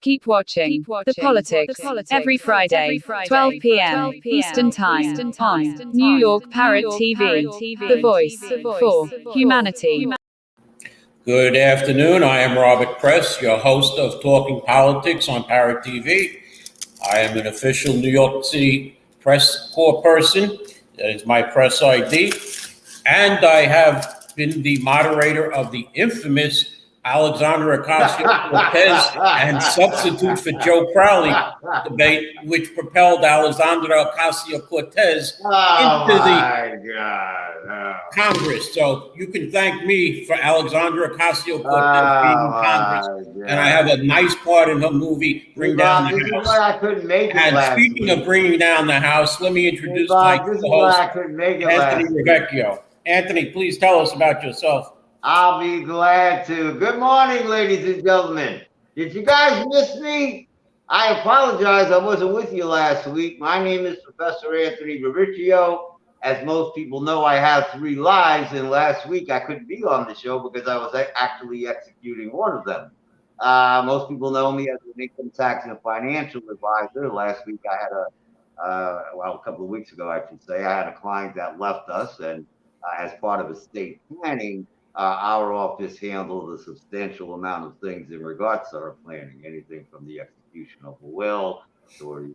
Keep watching The Politics every Friday, 12 p.m. Eastern Time on New York Parrot TV, the voice for humanity. Good afternoon. I am Robert Press, your host of Talking Politics on Parrot TV. I am an official New York City Press Corps person. That is my press ID. And I have been the moderator of the infamous Alexandra Ocasio-Cortez and substitute for Joe Crowley debate, which propelled Alexandra Ocasio-Cortez into the Congress. So you can thank me for Alexandra Ocasio-Cortez being in Congress. And I have a nice part in her movie, Bring Down the House. This is why I couldn't make it and last speaking week. of bringing down the house, let me introduce my co-host, Anthony Rivieccio. Anthony, please tell us about yourself. I'll be glad to. Good morning, ladies and gentlemen. Did you guys miss me? I apologize. I wasn't with you last week. My name is Professor Anthony Rivieccio. As most people know, I have 3 lives, and last week I couldn't be on the show because I was actually executing one of them. Most people know me as an income tax and financial advisor. Last week I had a couple of weeks ago, I should say, I had a client that left us, and as part of estate planning, our office handled a substantial amount of things in regards to our planning, anything from the execution of a will to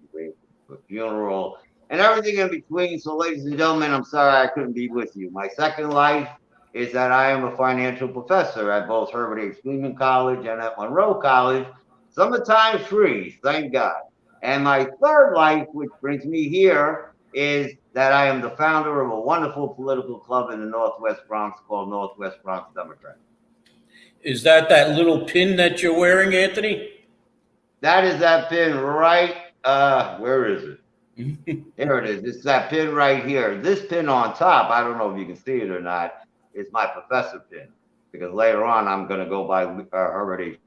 a funeral and everything in between. So, ladies and gentlemen, I'm sorry I couldn't be with you. My second life is that I am a financial professor at both Herbert H. Lehman College and at Monroe College, summertime free, thank God. And my third life, which brings me here, is that I am the founder of a wonderful political club in the Northwest Bronx called Northwest Bronx Democrats. Is that little pin that you're wearing, Anthony? That is that pin right, where is it? Here it is. It's that pin right here. This pin on top, I don't know if you can see it or not, is my professor pin. Because later on, I'm going to go by Herbert H.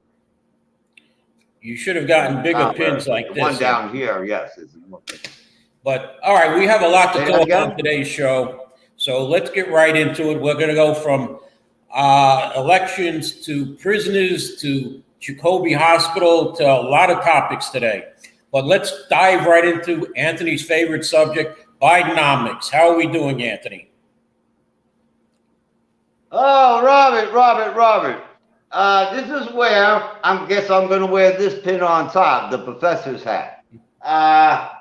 You should have gotten bigger pins like this. One down here, yes. But all right, we have a lot to talk on today's show. So let's get right into it. We're going to go from elections to prisoners to Jacoby Hospital to a lot of topics today. But let's dive right into Anthony's favorite subject, Bidenomics. How are we doing, Anthony? Oh, Robert. This is where I guess I'm going to wear this pin on top, the professor's hat.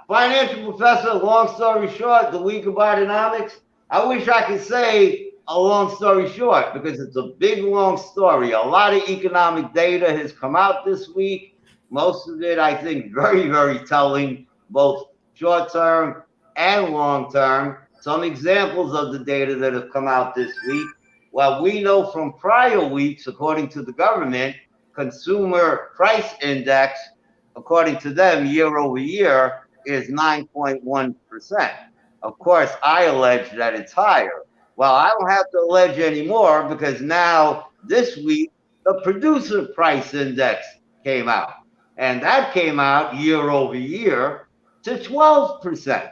Financial professor, long story short, the week of Bidenomics. I wish I could say a long story short because it's a big, long story. A lot of economic data has come out this week. Most of it, I think, very, very telling, both short-term and long-term. Some examples of the data that have come out this week. Well, we know from prior weeks, according to the government, consumer price index, according to them, year over year, is 9.1%. Of course, I allege that it's higher. Well, I don't have to allege anymore because now this week, the producer price index came out. And that came out year over year to 12%.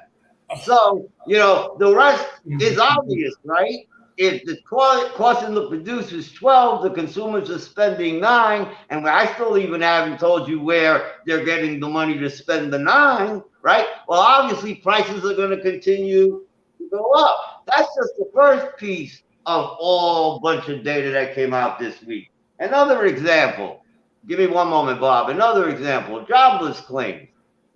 So, the rest is obvious, right? If the costing the producers 12, the consumers are spending 9, and I still even haven't told you where they're getting the money to spend the 9, right? Well, obviously prices are going to continue to go up. That's just the first piece of all bunch of data that came out this week. Another example, give me one moment, Bob. Another example, jobless claims.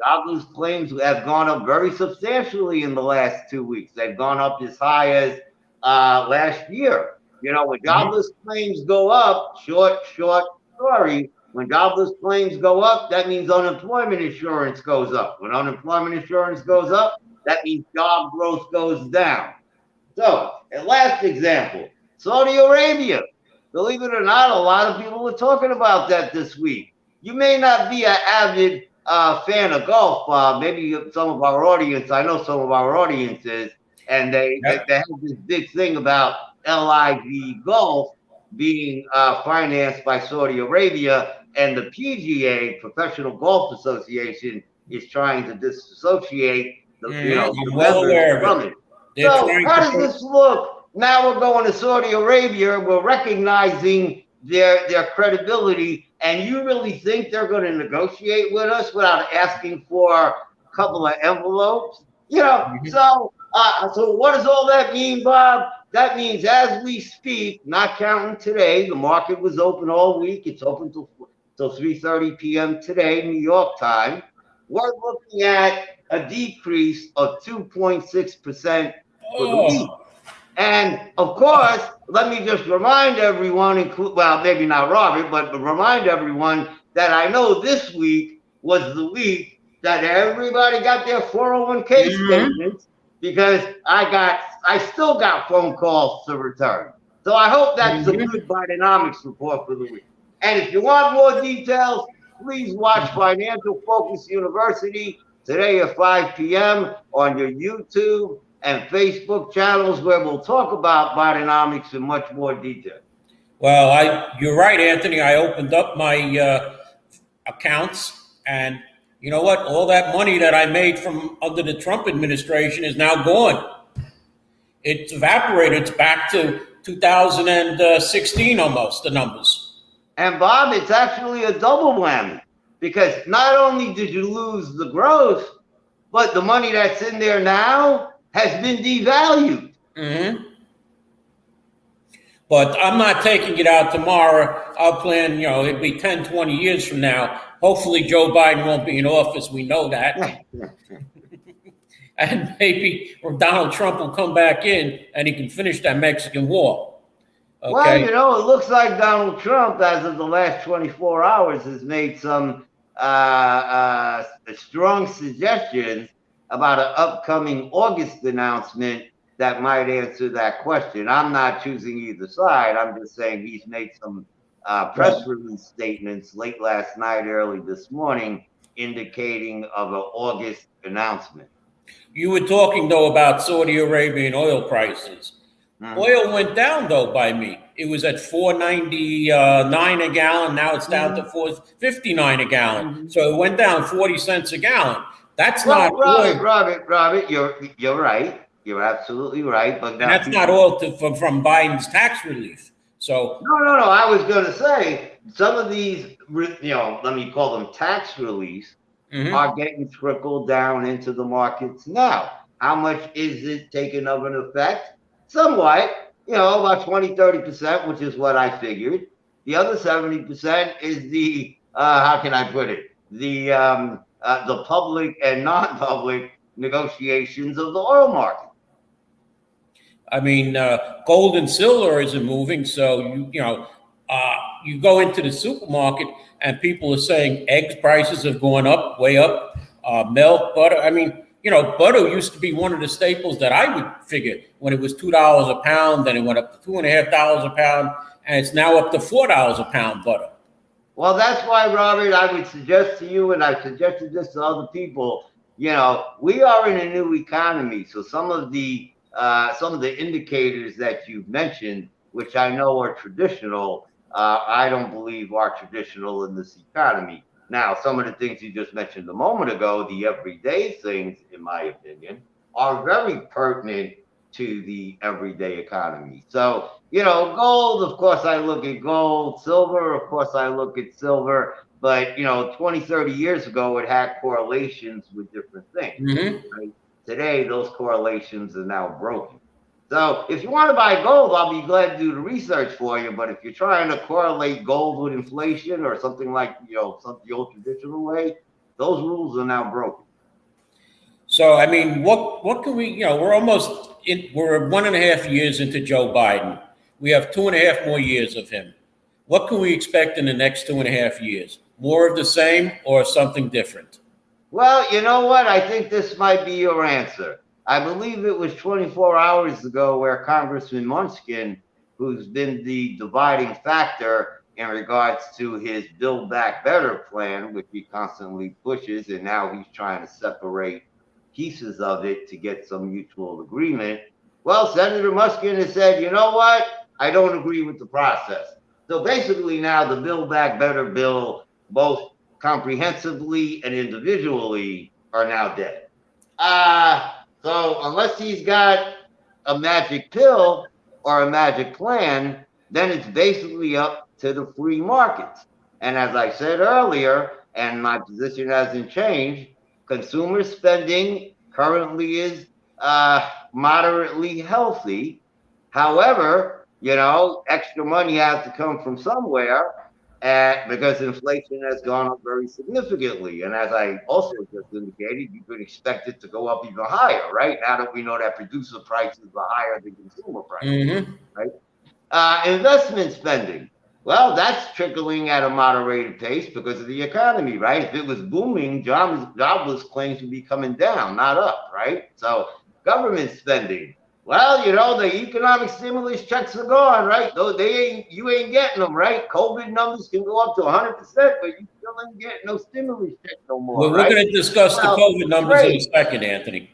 Jobless claims have gone up very substantially in the last 2 weeks. They've gone up as high as last year. When jobless claims go up, short story, when jobless claims go up, that means unemployment insurance goes up. When unemployment insurance goes up, that means job growth goes down. So, a last example, Saudi Arabia. Believe it or not, a lot of people were talking about that this week. You may not be an avid fan of golf, Bob. Maybe some of our audience, I know some of our audience is, and they have this big thing about LIV Golf being financed by Saudi Arabia, and the PGA, Professional Golf Association, is trying to disassociate the members from it. So how does this look? Now we're going to Saudi Arabia. We're recognizing their credibility And you really think they're going to negotiate with us without asking for a couple of envelopes? So what does all that mean, Bob? That means as we speak, not counting today, the market was open all week. It's open till 3:30 p.m. today, New York time. We're looking at a decrease of 2.6% for the week. And of course, let me just remind everyone, well, maybe not Robert, but remind everyone that I know this week was the week that everybody got their 401k statements, because I still got phone calls to return. So I hope that's a good Bidenomics report for the week. And if you want more details, please watch Financial Focus University today at 5 p.m. on your YouTube and Facebook channels, where we'll talk about Bidenomics in much more detail. Well, you're right, Anthony. I opened up my accounts, and you know what? All that money that I made from under the Trump administration is now gone. It's evaporated. It's back to 2016 almost, the numbers. And Bob, it's actually a double whammy, because not only did you lose the growth, but the money that's in there now has been devalued. But I'm not taking it out tomorrow. I'll plan, it'll be 10, 20 years from now. Hopefully Joe Biden won't be in office. We know that. And maybe Donald Trump will come back in and he can finish that Mexican war. Okay? Well, it looks like Donald Trump, as of the last 24 hours, has made some strong suggestions about an upcoming August announcement that might answer that question. I'm not choosing either side. I'm just saying he's made some press release statements late last night, early this morning, indicating of an August announcement. You were talking, though, about Saudi Arabian oil prices. Oil went down, though, by me. It was at $4.99 a gallon. Now it's down to $4.59 a gallon. So it went down 40 cents a gallon. That's not Robert. You're right. You're absolutely right. But that's not all from Biden's tax relief. So no. I was going to say some of these, let me call them tax reliefs, are getting trickled down into the markets now. How much is it taking of an effect? Somewhat, about 20-30%, which is what I figured. The other 70% is the how can I put it? The public and non-public negotiations of the oil market. I mean, gold and silver isn't moving. So, you go into the supermarket and people are saying eggs prices have gone up, way up, milk, butter. I mean, butter used to be one of the staples that I would figure when it was $2 a pound, then it went up to $2.50 a pound, and it's now up to $4 a pound butter. Well, that's why, Robert, I would suggest to you, and I've suggested this to other people, we are in a new economy. So some of the indicators that you've mentioned, which I know are traditional, I don't believe are traditional in this economy. Now, some of the things you just mentioned a moment ago, the everyday things, in my opinion, are very pertinent to the everyday economy. So, gold, of course, I look at gold. Silver, of course, I look at silver. But, 20, 30 years ago, it had correlations with different things. Right? Today, those correlations are now broken. So if you want to buy gold, I'll be glad to do the research for you. But if you're trying to correlate gold with inflation or something like, the old traditional way, those rules are now broken. So, I mean, what can we, we're we're 1.5 years into Joe Biden. We have 2.5 more years of him. What can we expect in the next 2.5 years? More of the same or something different? Well, you know what? I think this might be your answer. I believe it was 24 hours ago where Congressman Munchkin, who's been the dividing factor in regards to his Build Back Better plan, which he constantly pushes, and now he's trying to separate pieces of it to get some mutual agreement. Well, Senator Munchkin has said, you know what? I don't agree with the process. So basically now the Build Back Better bill, both comprehensively and individually, are now dead. So unless he's got a magic pill or a magic plan, then it's basically up to the free markets. And as I said earlier, and my position hasn't changed, consumer spending currently is moderately healthy. However, extra money has to come from somewhere, because inflation has gone up very significantly. And as I also just indicated, you could expect it to go up even higher, right? Now that we know that producer prices are higher than consumer prices, right? Investment spending. Well, that's trickling at a moderated pace because of the economy, right? If it was booming, jobless claims would be coming down, not up, right? So government spending. Well, the economic stimulus checks are gone, right? Though you ain't getting them, right? COVID numbers can go up to 100%, but you still ain't getting no stimulus check no more. Well, we're going to discuss the COVID numbers in a second, Anthony.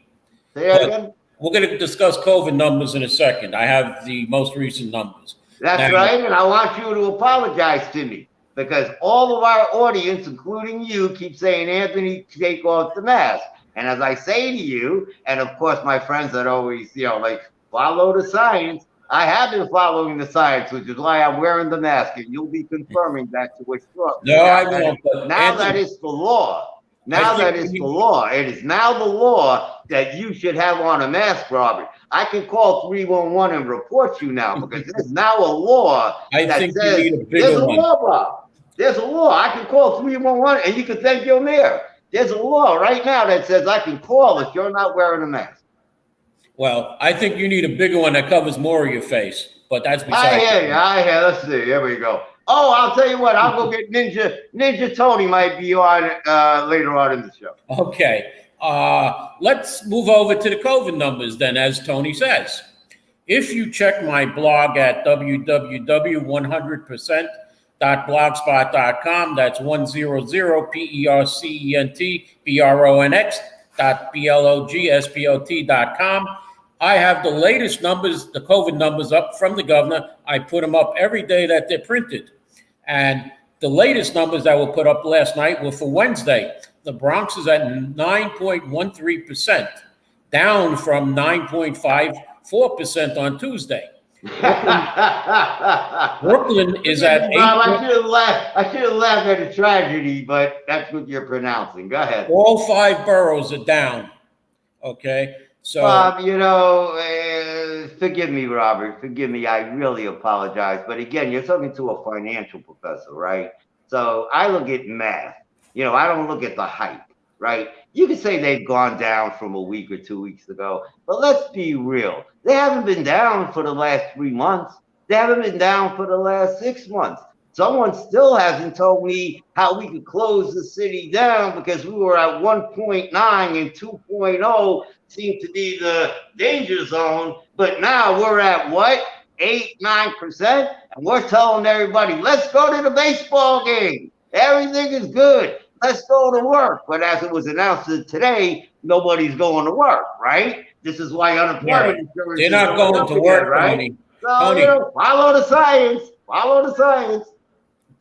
Say that again? We're going to discuss COVID numbers in a second. I have the most recent numbers. That's right, and I want you to apologize to me because all of our audience, including you, keep saying, Anthony, take off the mask. And as I say to you, and of course my friends that always, follow the science, I have been following the science, which is why I'm wearing the mask, and you'll be confirming that to us shortly. No, I won't. Now that is the law. Now that is the law. It is now the law that you should have on a mask, Robert. I can call 311 and report you now because there's now a law that says there's a law, Bob. There's a law. I can call 311 and you can thank your mayor. There's a law right now that says I can call if you're not wearing a mask. Well, I think you need a bigger one that covers more of your face, but that's besides. I hear you. Let's see. Here we go. Oh, I'll tell you what. I'll go get Ninja Tony might be on later on in the show. Okay. Let's move over to the COVID numbers then, as Tony says. If you check my blog at www.100%.blogspot.com, that's 100percentbronx.blogspot.com, I have the latest numbers, the COVID numbers up from the governor. I put them up every day that they're printed. And the latest numbers that were put up last night were for Wednesday. The Bronx is at 9.13%, down from 9.54% on Tuesday. Brooklyn is at 8. Bob, I should have laughed at a tragedy, but that's what you're pronouncing. Go ahead. All 5 boroughs are down. Okay. So, Bob, forgive me, Robert. Forgive me. I really apologize. But again, you're talking to a financial professor, right? So I look at math. I don't look at the hype, right? You could say they've gone down from a week or 2 weeks ago, but let's be real. They haven't been down for the last 3 months. They haven't been down for the last 6 months. Someone still hasn't told me how we could close the city down because we were at 1.9 and 2.0 seemed to be the danger zone. But now we're at what? 8-9%. And we're telling everybody, let's go to the baseball game. Everything is good. Let's go to work. But as it was announced today, nobody's going to work, right? This is why unemployment insurance. They're not going to work, right? Tony. So, follow the science. Follow the science.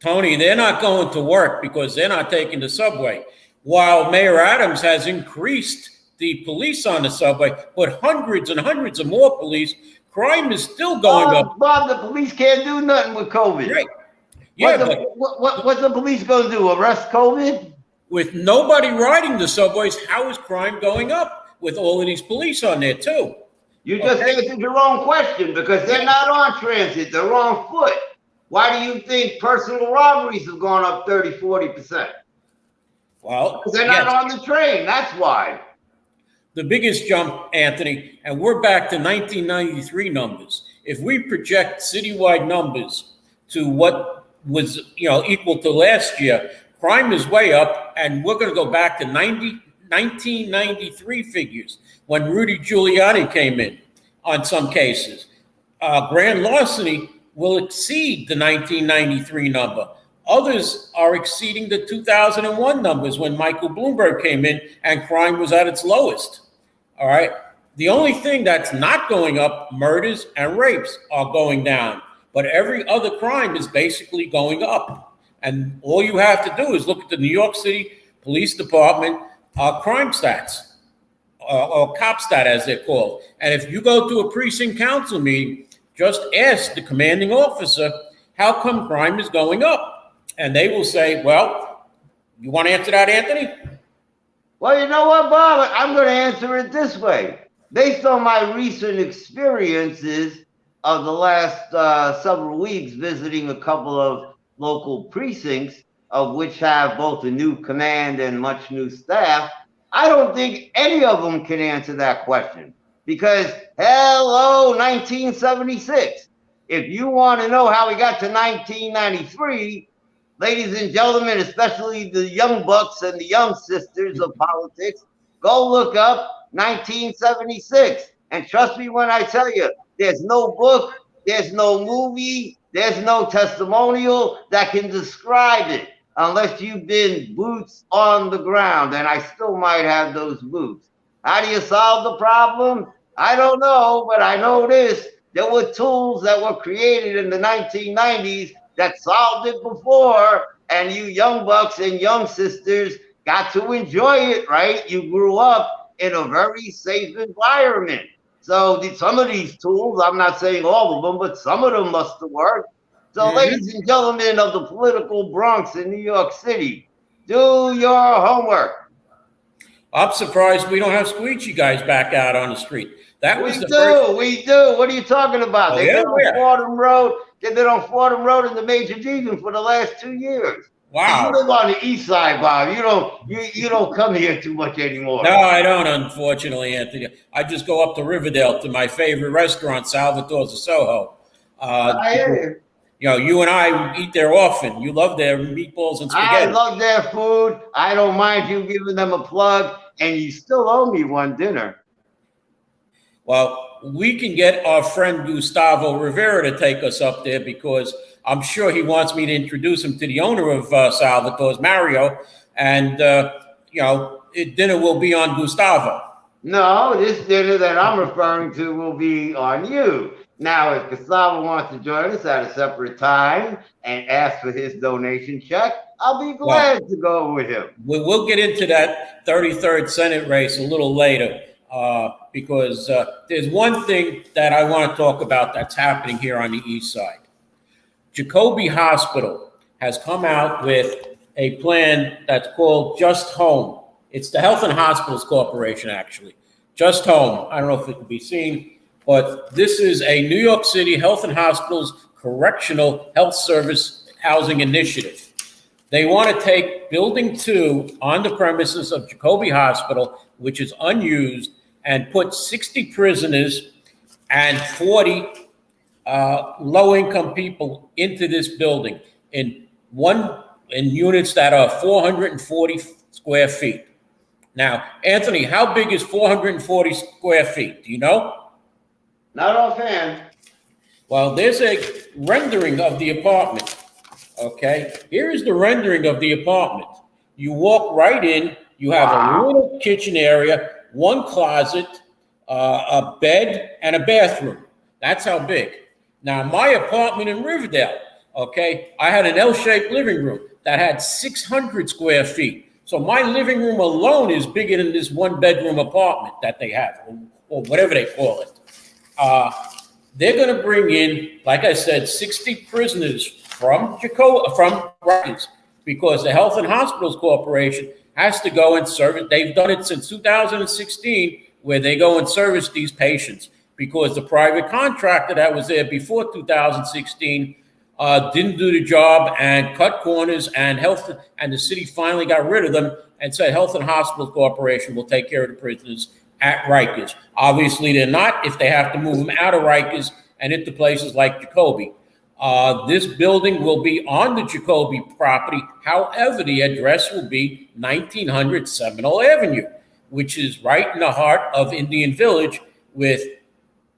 Tony, they're not going to work because they're not taking the subway. While Mayor Adams has increased the police on the subway, but hundreds and hundreds of more police, crime is still going up. Bob, the police can't do nothing with COVID. Right. Yeah, what's the police going to do? Arrest COVID? With nobody riding the subways, how is crime going up with all of these police on there too? You just answered your own question because they're not on transit. They're on foot. Why do you think personal robberies have gone up 30-40%? Well, because they're not on the train. That's why. The biggest jump, Anthony, and we're back to 1993 numbers. If we project citywide numbers to what was equal to last year, crime is way up, and we're going to go back to 1993 figures when Rudy Giuliani came in on some cases. Grand larceny will exceed the 1993 number. Others are exceeding the 2001 numbers when Michael Bloomberg came in and crime was at its lowest. All right. The only thing that's not going up, murders and rapes are going down, but every other crime is basically going up. And all you have to do is look at the New York City Police Department crime stats, or cop stat as they're called. And if you go to a precinct council meeting, just ask the commanding officer, how come crime is going up? and they will say, well, you want to answer that, Anthony? Well, you know what, Bob? I'm going to answer it this way. Based on my recent experiences of the last several weeks visiting a couple of local precincts, of which have both a new command and much new staff, I don't think any of them can answer that question. Because, hello, 1976. If you want to know how we got to 1993, ladies and gentlemen, especially the young bucks and the young sisters of politics, go look up 1976. And trust me when I tell you, there's no book, there's no movie, there's no testimonial that can describe it unless you've been boots on the ground. And I still might have those boots. How do you solve the problem? I don't know, but I know this. There were tools that were created in the 1990s that solved it before, and you young bucks and young sisters got to enjoy it, right? You grew up in a very safe environment. So some of these tools, I'm not saying all of them, but some of them must have worked. So ladies and gentlemen of the political Bronx in New York City, do your homework. I'm surprised we don't have squeegee guys back out on the street. That was we do. What are you talking about? They've been on Fordham Road. They've been on Fordham Road in the Major Deegan for the last 2 years. Wow. You live on the east side, Bob. You don't come here too much anymore. No, I don't, unfortunately, Anthony. I just go up to Riverdale to my favorite restaurant, Salvatore's of Soho. I hear you. You know, you and I eat there often. You love their meatballs and spaghetti. I love their food. I don't mind you giving them a plug, and you still owe me one dinner. Well, we can get our friend Gustavo Rivera to take us up there because I'm sure he wants me to introduce him to the owner of Salvatore's, Mario, and, dinner will be on Gustavo. No, this dinner that I'm referring to will be on you. Now, if Gustavo wants to join us at a separate time and ask for his donation check, I'll be glad to go with him. We'll get into that 33rd Senate race a little later because there's one thing that I want to talk about that's happening here on the east side. Jacoby Hospital has come out with a plan that's called Just Home. It's the Health and Hospitals Corporation, actually. Just Home. I don't know if it can be seen. But this is a New York City Health and Hospitals Correctional Health Service Housing Initiative. They want to take Building 2 on the premises of Jacoby Hospital, which is unused, and put 60 prisoners and 40 low-income people into this building in units that are 440 square feet. Now, Anthony, how big is 440 square feet? Do you know? Not offhand. Well, there's a rendering of the apartment, okay? Here is the rendering of the apartment. You walk right in. You have a little kitchen area, one closet, a bed, and a bathroom. That's how big. Now, my apartment in Riverdale, okay, I had an L-shaped living room that had 600 square feet. So my living room alone is bigger than this one-bedroom apartment that they have, or whatever they call it. They're going to bring in, like I said, 60 prisoners from Rikers because the Health and Hospitals Corporation has to go and service. They've done it since 2016, where they go and service these patients because the private contractor that was there before 2016 didn't do the job and cut corners, and the city finally got rid of them and said Health and Hospitals Corporation will take care of the prisoners at Rikers. Obviously, they're not if they have to move them out of Rikers and into places like Jacoby. This building will be on the Jacoby property. However, the address will be 1900 Seminole Avenue, which is right in the heart of Indian Village with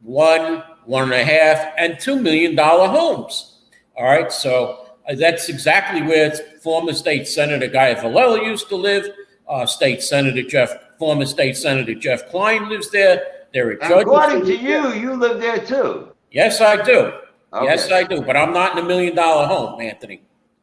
$1.5 and $2 million homes. All right, so that's exactly where former State Senator Guy Valella used to live. Former State Senator Jeff Klein lives there. There are judges. According to you, you live there too. Yes, I do. Okay. Yes, I do. But I'm not in $1 million home, Anthony.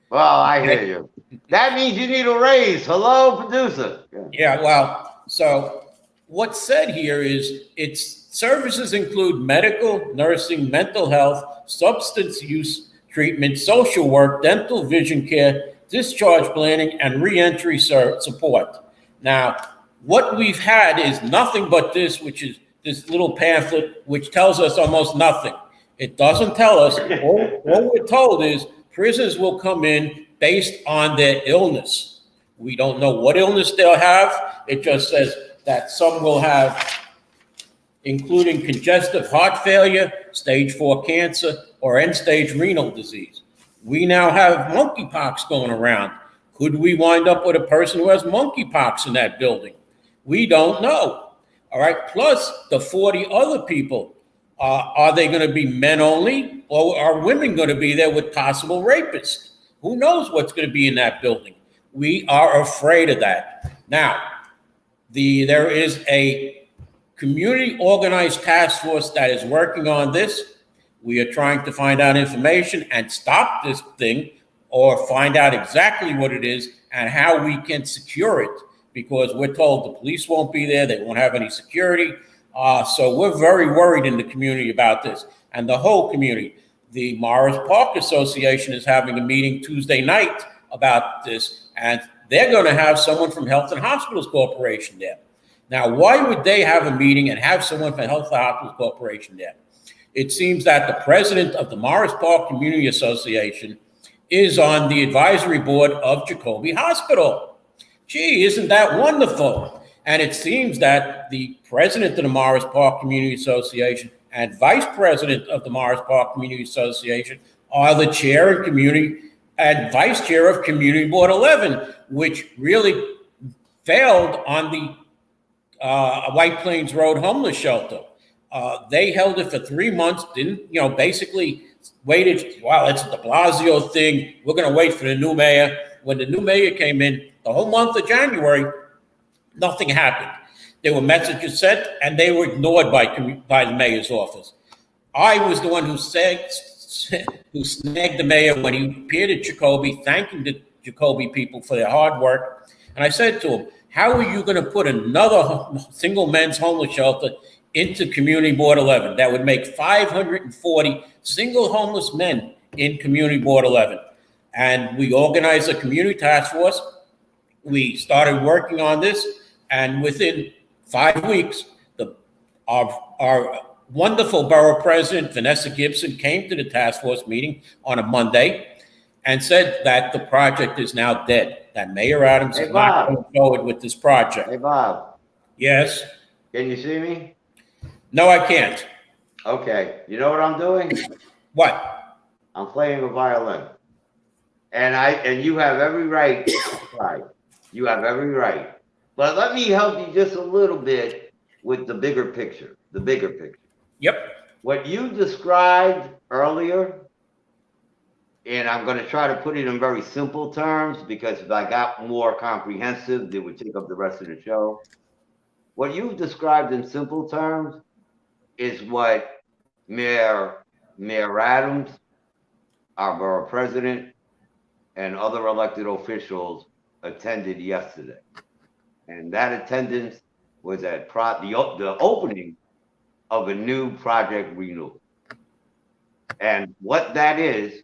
Well, I hear you. That means you need a raise. Hello, producer. Yeah, well, so what's said here is its services include medical, nursing, mental health, substance use treatment, social work, dental, vision care, discharge planning, and reentry support. Now, what we've had is nothing but this, which is this little pamphlet, which tells us almost nothing. It doesn't tell us. All we're told is prisoners will come in based on their illness. We don't know what illness they'll have. It just says that some will have, including congestive heart failure, stage 4 cancer, or end-stage renal disease. We now have monkeypox going around. Could we wind up with a person who has monkeypox in that building? We don't know. All right. Plus the 40 other people. Are they going to be men only, or are women going to be there with possible rapists? Who knows what's going to be in that building? We are afraid of that. Now, there is a community organized task force that is working on this. We are trying to find out information and stop this thing, or find out exactly what it is and how we can secure it, because we're told the police won't be there, they won't have any security. So we're very worried in the community about this, and the whole community. The Morris Park Association is having a meeting Tuesday night about this, and they're going to have someone from Health and Hospitals Corporation there. Now, why would they have a meeting and have someone from Health and Hospitals Corporation there? It seems that the president of the Morris Park Community Association is on the advisory board of Jacoby Hospital. Gee, isn't that wonderful? And it seems that the president of the Morris Park Community Association and vice president of the Morris Park Community Association are the chair of community and vice chair of Community Board 11, which really failed on the White Plains Road homeless shelter. They held it for 3 months, basically waited. Wow, it's a de Blasio thing. We're going to wait for the new mayor. When the new mayor came in, the whole month of January, nothing happened. There were messages sent, and they were ignored by the mayor's office. I was the one who snagged the mayor when he appeared at Jacoby, thanking the Jacoby people for their hard work. And I said to him, how are you going to put another single men's homeless shelter into Community Board 11? That would make 540 single homeless men in Community Board 11. And we organized a community task force. We started working on this, and within 5 weeks, our wonderful borough president, Vanessa Gibson, came to the task force meeting on a Monday and said that the project is now dead, that Mayor Adams is not going forward with this project. Hey, Bob. Yes? Can you see me? No, I can't. Okay. You know what I'm doing? What? I'm playing a violin. And you have every right to cry. You have every right. But let me help you just a little bit with the bigger picture. The bigger picture. Yep. What you described earlier, and I'm going to try to put it in very simple terms, because if I got more comprehensive, it would take up the rest of the show. What you've described in simple terms is what Mayor Adams, our borough president, and other elected officials attended yesterday. And that attendance was at the opening of a new project renewal. And what that is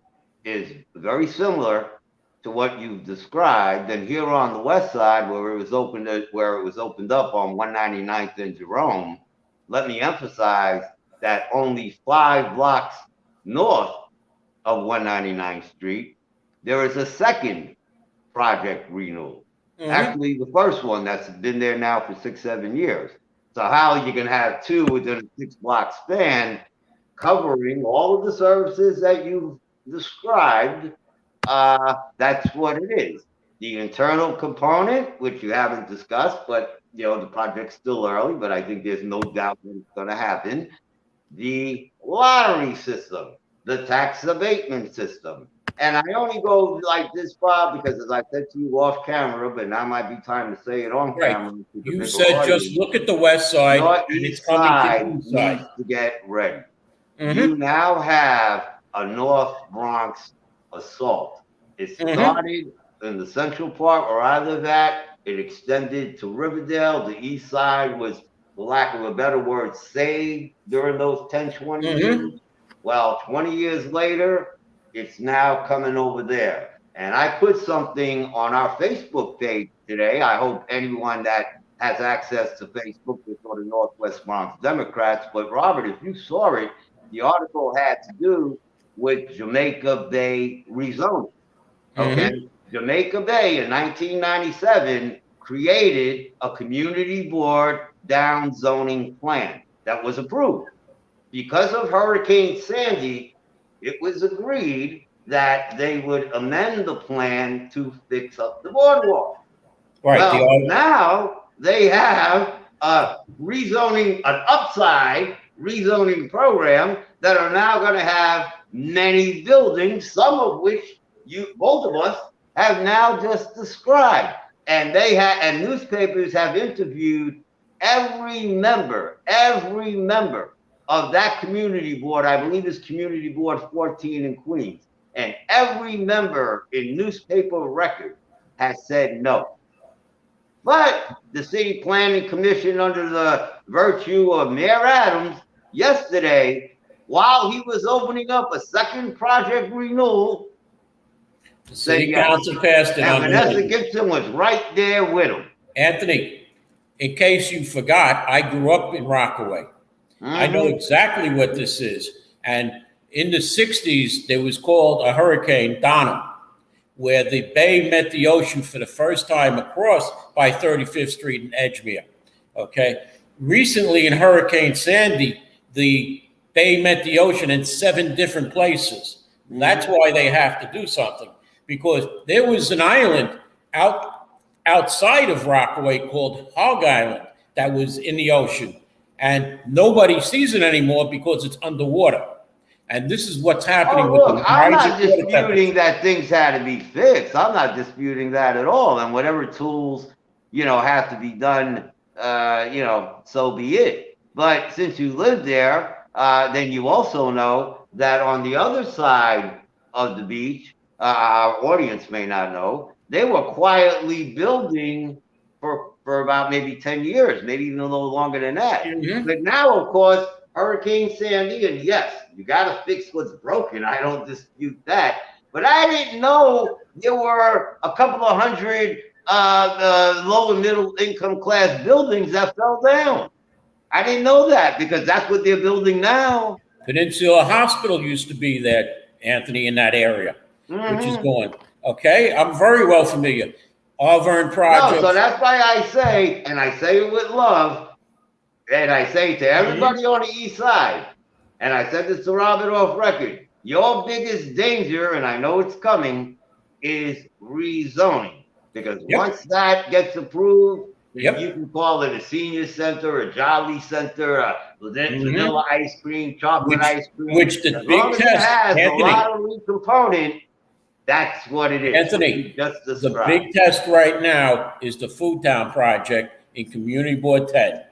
very similar to what you've described. And here on the west side, where it was opened up on 199th and Jerome, let me emphasize that only 5 blocks north of 199th Street, there is a second project renewal. Mm-hmm. Actually, the first one that's been there now for 6-7 years. So how you can have 2 within a 6-block span covering all of the services that you've described, that's what it is. The internal component, which you haven't discussed, but the project's still early, but I think there's no doubt that it's going to happen. The lottery system, the tax abatement system. And I only go like this far because, as I said to you off camera, but now might be time to say it on camera. You said just look at the west side, and it's coming to the needs to get ready. Mm-hmm. You now have a North Bronx assault. It started in the central part, or either that, it extended to Riverdale. The east side was, for lack of a better word, saved during those 10, 20 years. Well, 20 years later, it's now coming over there. And I put something on our Facebook page today. I hope anyone that has access to Facebook is for the Northwest Bronx Democrats. But Robert, if you saw it, the article had to do with Jamaica Bay rezoning. Okay. Mm-hmm. Jamaica Bay in 1997 created a community board down zoning plan that was approved. Because of Hurricane Sandy, it was agreed that they would amend the plan to fix up the boardwalk. Right. Well, now they have a rezoning, an upside rezoning program that are now going to have many buildings, some of which both of us have now just described. And and newspapers have interviewed every member of that community board. I believe it's Community Board 14 in Queens. And every member in newspaper record has said no. But the City Planning Commission, under the virtue of Mayor Adams, yesterday, while he was opening up a second project renewal, the City Council passed it. And Vanessa Gibson was right there with him. Anthony, in case you forgot, I grew up in Rockaway. Mm-hmm. I know exactly what this is. And in the 60s, there was called a Hurricane Donna, where the bay met the ocean for the first time across by 35th Street in Edgemere. Okay. Recently in Hurricane Sandy, the bay met the ocean in 7 different places. That's why they have to do something, because there was an island outside of Rockaway called Hog Island that was in the ocean, and nobody sees it anymore because it's underwater. And this is what's happening with the I'm not disputing that things had to be fixed. I'm not disputing that at all. And whatever tools, have to be done, so be it. But since you live there, then you also know that on the other side of the beach, our audience may not know, they were quietly building for about maybe 10 years, maybe even a little longer than that. Mm-hmm. But now, of course, Hurricane Sandy, and yes, you got to fix what's broken. I don't dispute that. But I didn't know there were a couple of hundred low and middle income class buildings that fell down. I didn't know that, because that's what they're building now. Peninsula Hospital used to be there, Anthony, in that area, which is gone. Okay, I'm very well familiar. Auburn project. No, so that's why I say, and I say it with love, and I say to everybody on the east side, and I said this to Robert off record, your biggest danger, and I know it's coming, is rezoning. Because once that gets approved, you can call it a senior center, a jolly center, a vanilla ice cream, chocolate ice cream. Which the big test, has Anthony, a lottery component, that's what it is. Anthony, the big test right now is the Food Town project in Community Board 10.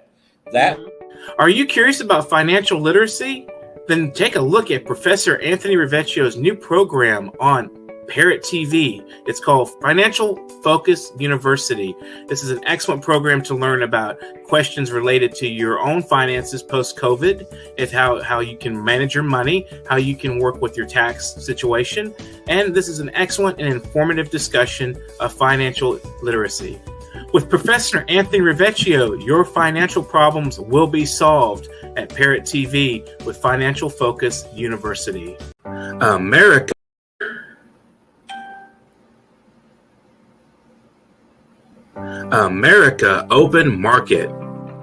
Are you curious about financial literacy? Then take a look at Professor Anthony Riviecio's new program on Parrot TV. It's called Financial Focus University. This is an excellent program to learn about questions related to your own finances post-COVID, and how you can manage your money, how you can work with your tax situation. And this is an excellent and informative discussion of financial literacy. With Professor Anthony Rivieccio, your financial problems will be solved at Parrot TV with Financial Focus University. America Open Market,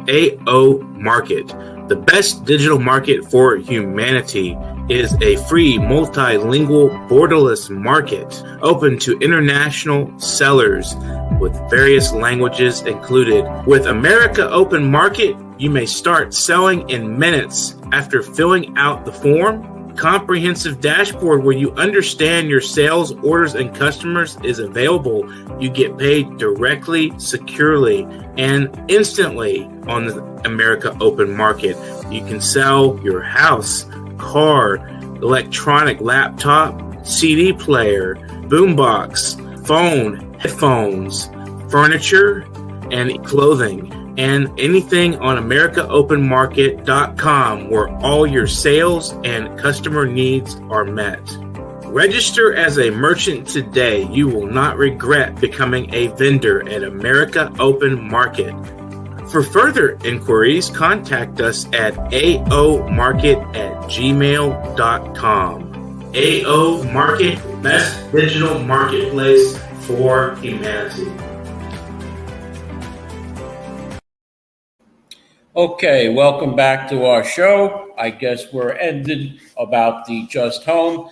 AO Market. The best digital market for humanity is a free multilingual borderless market open to international sellers with various languages included. With America Open Market, you may start selling in minutes after filling out the form. Comprehensive dashboard where you understand your sales, orders, and customers is available. You get paid directly, securely, and instantly on the America Open Market. You can sell your house, car, electronic laptop, CD player, boombox, phone, headphones, furniture, and clothing, and anything on AmericaOpenMarket.com, where all your sales and customer needs are met. Register as a merchant today. You will not regret becoming a vendor at America Open Market. For further inquiries, contact us at aomarket@gmail.com. AO Market, best digital marketplace for humanity. Okay, welcome back to our show. I guess we're ended about the Just Home.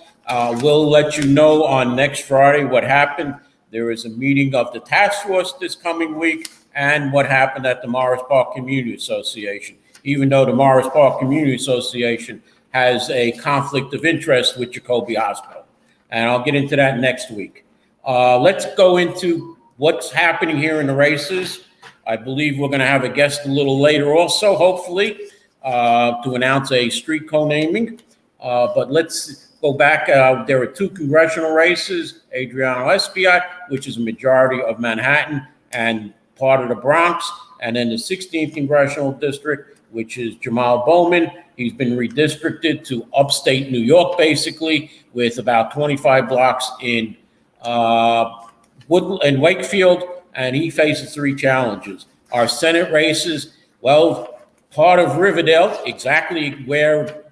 We'll let you know on next Friday what happened. There is a meeting of the task force this coming week and what happened at the Morris Park Community Association, even though the Morris Park Community Association has a conflict of interest with Jacoby Hospital. And I'll get into that next week. Let's go into what's happening here in the races. I believe we're going to have a guest a little later also, hopefully, to announce a street co-naming. But let's go back. There are two congressional races, Adriano Espaillat, which is a majority of Manhattan and part of the Bronx, and then the 16th congressional district, which is Jamal Bowman. He's been redistricted to upstate New York, basically, with about 25 blocks in Woodland and Wakefield, and he faces three challenges. Our Senate races, well, part of Riverdale, exactly where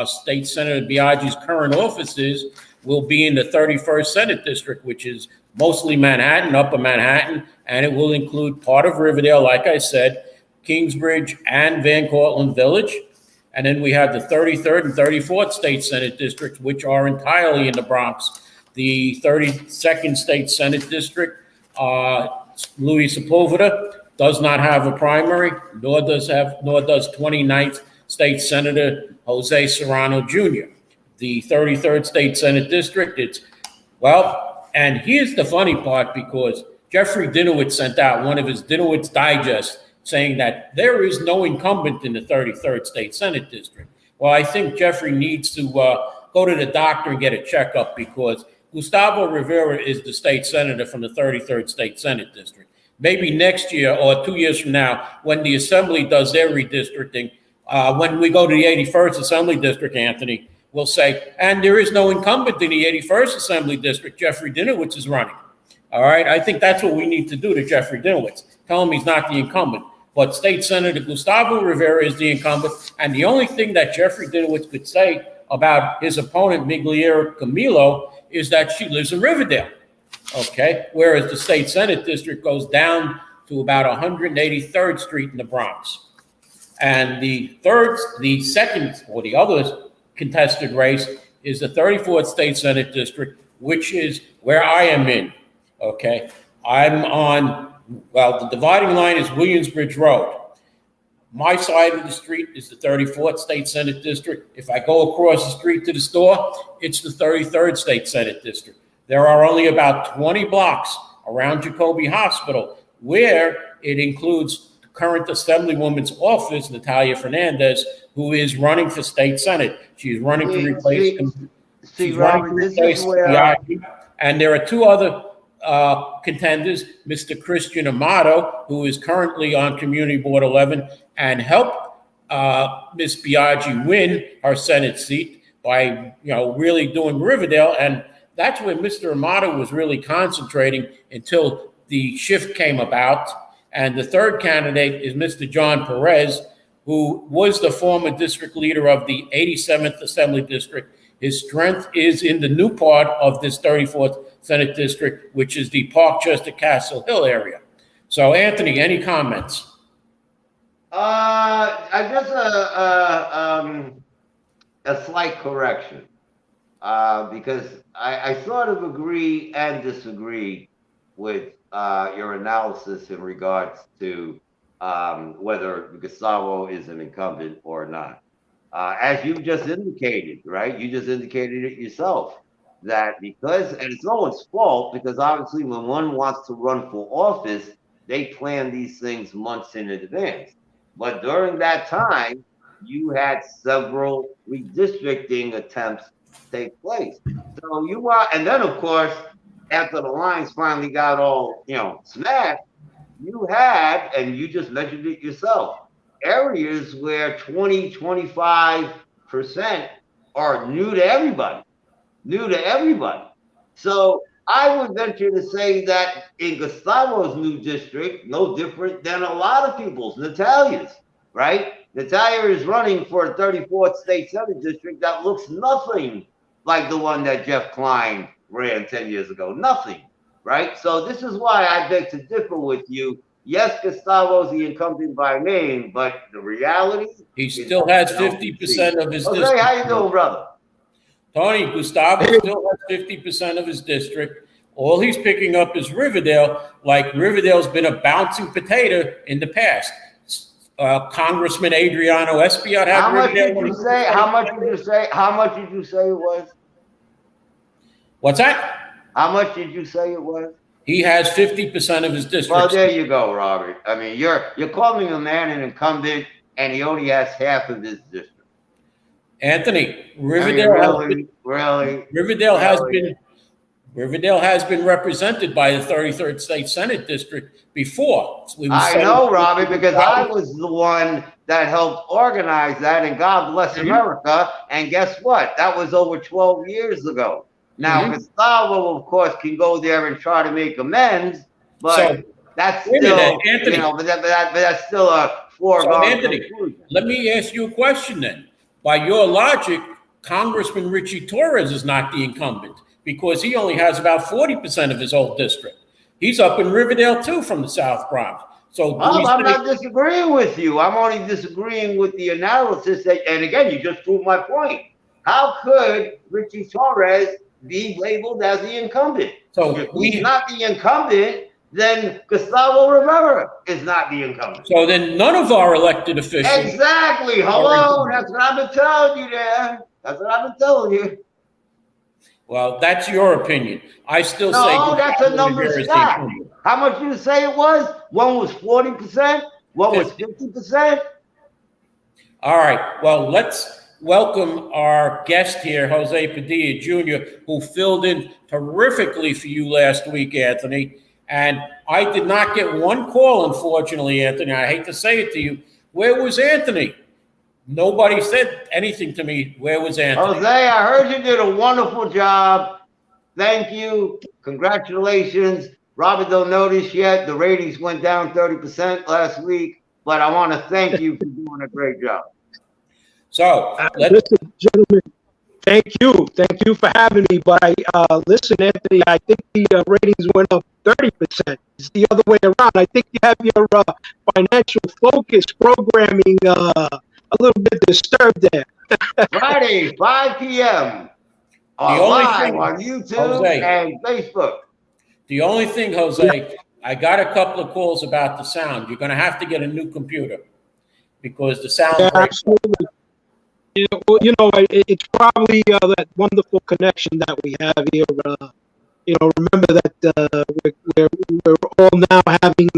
State Senator Biaggi's current office is, will be in the 31st Senate District, which is mostly Manhattan, Upper Manhattan, and it will include part of Riverdale, like I said, Kingsbridge and Van Cortlandt Village. And then we have the 33rd and 34th State Senate Districts, which are entirely in the Bronx. The 32nd State Senate District, Louis Sepulveda does not have a primary, nor does 29th State Senator Jose Serrano Jr. The 33rd State Senate District, and here's the funny part, because Jeffrey Dinowitz sent out one of his Dinowitz Digest saying that there is no incumbent in the 33rd State Senate District. Well, I think Jeffrey needs to go to the doctor and get a checkup, because Gustavo Rivera is the state senator from the 33rd State Senate District. Maybe next year or 2 years from now, when the Assembly does their redistricting, when we go to the 81st Assembly District, Anthony, we'll say, and there is no incumbent in the 81st Assembly District, Jeffrey Dinowitz is running. All right, I think that's what we need to do to Jeffrey Dinowitz. Tell him he's not the incumbent. But State Senator Gustavo Rivera is the incumbent, and the only thing that Jeffrey Dinowitz could say about his opponent, Migliera Camilo, is that she lives in Riverdale, okay? Whereas the State Senate District goes down to about 183rd Street in the Bronx. And the second, or the other contested race is the 34th State Senate District, which is where I am in, okay? I'm on, the dividing line is Williamsbridge Road. My side of the street is the 34th State Senate District. If I go across the street to the store, it's the 33rd State Senate District. There are only about 20 blocks around Jacoby Hospital where it includes the current Assemblywoman's office, Natalia Fernandez, who is running for state Senate. She's running to replace Biaggi. And there are two other contenders, Mr. Christian Amato, who is currently on Community Board 11 and helped Ms. Biaggi win her Senate seat by, really doing Riverdale. And that's where Mr. Amato was really concentrating until the shift came about. And the third candidate is Mr. John Perez, who was the former district leader of the 87th Assembly District. His strength is in the new part of this 34th Senate District, which is the Parkchester Castle Hill area. So, Anthony, any comments? I guess a slight correction, because I sort of agree and disagree with your analysis in regards to whether Gustavo is an incumbent or not. As you just indicated, right? You just indicated it yourself, that because, and it's no one's fault, because obviously when one wants to run for office, they plan these things months in advance. But during that time, you had several redistricting attempts take place. So you are, and then of course, after the lines finally got all, smashed, you had, and you just mentioned it yourself, areas where 20, 25% are new to everybody. new to everybody. So I would venture to say that in Gustavo's new district, no different than a lot of people's, Natalia's, right? Natalia is running for a 34th state Senate district that looks nothing like the one that Jeff Klein ran 10 years ago. Nothing, right? So this is why I beg to differ with you. Yes, Gustavo's the incumbent by name, but the reality, He still has 50% of his Jose, district. how you doing, brother? Tony, Gustavo still has 50% of his district. All he's picking up is Riverdale, like Riverdale's been a bouncing potato in the past. Congressman Adriano Espaillat had How much Riverdale. did you say? How much did you say? How much did you say it was? What's that? How much did you say it was? He has 50% of his district. Well, there you go, Robert. I mean, you're calling a man an incumbent, and he only has half of his district. Anthony, Riverdale, Riverdale has been represented by the 33rd State Senate District before. I know, Robert, because I was the one that helped organize that, and God bless America. And guess what? That was over 12 years ago. Now, Gustavo, of course, can go there and try to make amends, but that's still, Anthony, but that's still a foregone conclusion. Let me ask you a question then. By your logic, Congressman Richie Torres is not the incumbent because he only has about 40% of his old district. He's up in Riverdale too from the South Bronx. So I'm not disagreeing with you. I'm only disagreeing with the analysis and again, you just proved my point. How could Richie Torres be labeled as the incumbent? So if he's not the incumbent, then Gustavo Rivera is not the incumbent. So then none of our elected officials. Exactly. Hello. That's what I've been telling you there. That's what I've been telling you. Well, that's your opinion. I still say. No, that's a number stack. How much did you say it was? One was 40%. One was 50%. All right. Well, let's welcome our guest here, Jose Padilla Jr., who filled in terrifically for you last week, Anthony. And I did not get one call, unfortunately, Anthony. I hate to say it to you. Where was Anthony? Nobody said anything to me. Where was Anthony? Jose, I heard you did a wonderful job. Thank you. Congratulations. Robert don't notice yet. The ratings went down 30% last week, but I want to thank you for doing a great job. So, listen, gentlemen, thank you. Thank you for having me. But listen, Anthony, I think the ratings went up 30%. It's the other way around. I think you have your financial focus programming a little bit disturbed there. Friday, 5 p.m. live on YouTube Jose, and Facebook. The only thing, Jose, I got a couple of calls about the sound. You're going to have to get a new computer because the sound. Yeah, absolutely. Yeah, well, it's probably that wonderful connection that we have here. Remember that we're all now having